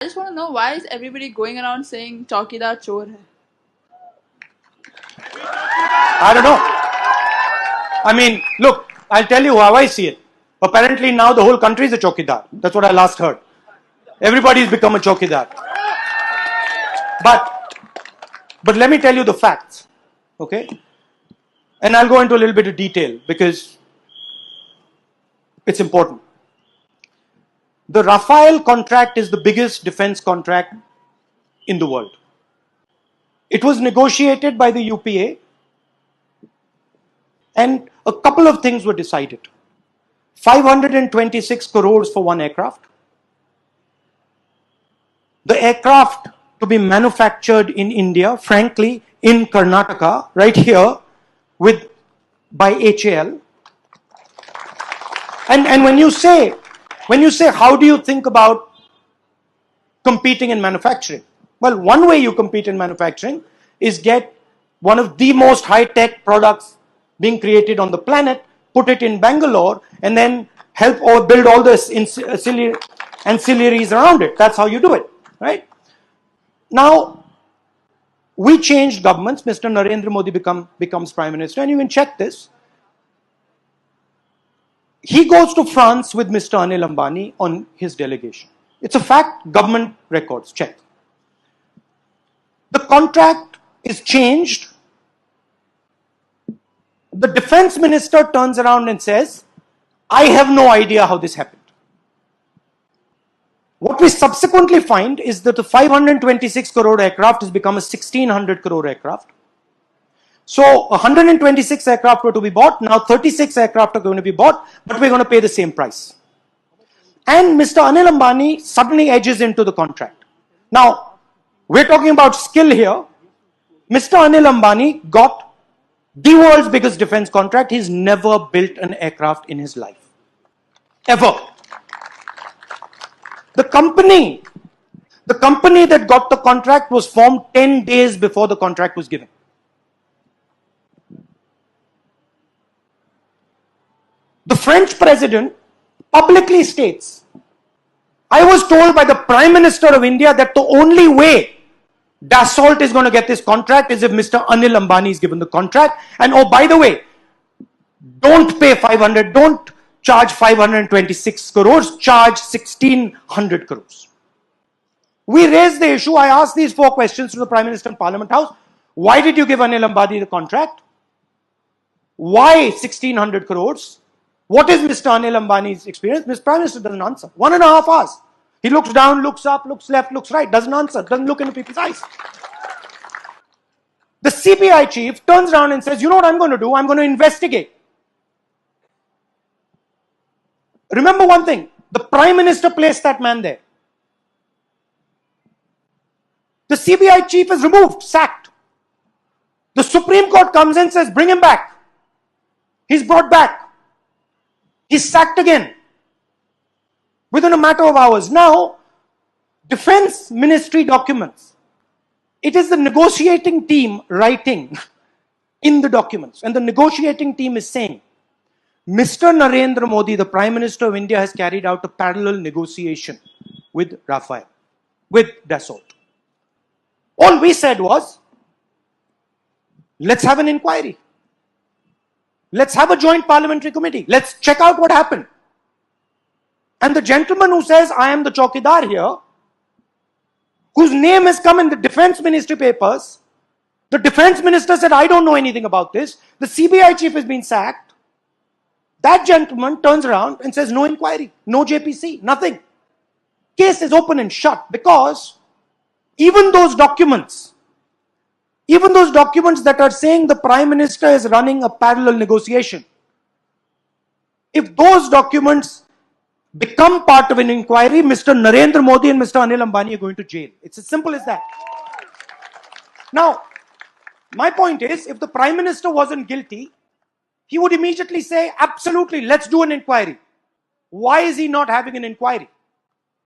I just want to know, why is everybody going around saying Chowkidar Chor Hai? I don't know. I mean, look, I'll tell you how I see it. Apparently now the whole country is a Chowkidar. That's what I last heard. Everybody's become a Chowkidar. But let me tell you the facts. Okay? And I'll go into a little bit of detail because it's important. The Rafale contract is the biggest defense contract in the world. It was negotiated by the UPA, and a couple of things were decided. 526 crores for one aircraft. The aircraft to be manufactured in India, frankly, in Karnataka, right here, by HAL. And when you say, how do you think about competing in manufacturing? Well, one way you compete in manufacturing is get one of the most high-tech products being created on the planet, put it in Bangalore, and then help or build all the ancillaries around it. That's how you do it, right? Now, we changed governments. Mr. Narendra Modi becomes Prime Minister, and you can check this. He goes to France with Mr. Anil Ambani on his delegation. It's a fact, government records, check. The contract is changed. The defense minister turns around and says, I have no idea how this happened. What we subsequently find is that the 526 crore aircraft has become a 1600 crore aircraft. So 126 aircraft were to be bought, now 36 aircraft are going to be bought, but we're going to pay the same price. And Mr. Anil Ambani suddenly edges into the contract. Now, we're talking about skill here. Mr. Anil Ambani got the world's biggest defense contract. He's never built an aircraft in his life. Ever. The company that got the contract was formed 10 days before the contract was given. The French president publicly states, I was told by the Prime Minister of India that the only way Dassault is going to get this contract is if Mr. Anil Ambani is given the contract. And oh, by the way, don't charge 526 crores, charge 1600 crores. We raised the issue. I asked these 4 questions to the Prime Minister in Parliament House. Why did you give Anil Ambani the contract? Why 1600 crores? What is Mr. Anil Ambani's experience? Mr. Prime Minister doesn't answer. 1.5 hours. He looks down, looks up, looks left, looks right, doesn't answer, doesn't look into people's eyes. The CBI chief turns around and says, you know what I'm going to do? I'm going to investigate. Remember one thing, the Prime Minister placed that man there. The CBI chief is removed, sacked. The Supreme Court comes in and says, bring him back. He's brought back. He's sacked again. Within a matter of hours. Now, Defense Ministry documents. It is the negotiating team writing in the documents. And the negotiating team is saying, Mr. Narendra Modi, the Prime Minister of India, has carried out a parallel negotiation with Rafale, with Dassault. All we said was, let's have an inquiry. Let's have a joint parliamentary committee. Let's check out what happened. And the gentleman who says, I am the Chowkidar here, whose name has come in the Defense Ministry papers, the Defense Minister said, I don't know anything about this. The CBI chief has been sacked. That gentleman turns around and says, no inquiry, no JPC, nothing. Case is open and shut because even those documents that are saying the Prime Minister is running a parallel negotiation, if those documents become part of an inquiry, Mr. Narendra Modi and Mr. Anil Ambani are going to jail. It's as simple as that. Now, my point is, if the Prime Minister wasn't guilty, he would immediately say, absolutely, let's do an inquiry. Why is he not having an inquiry?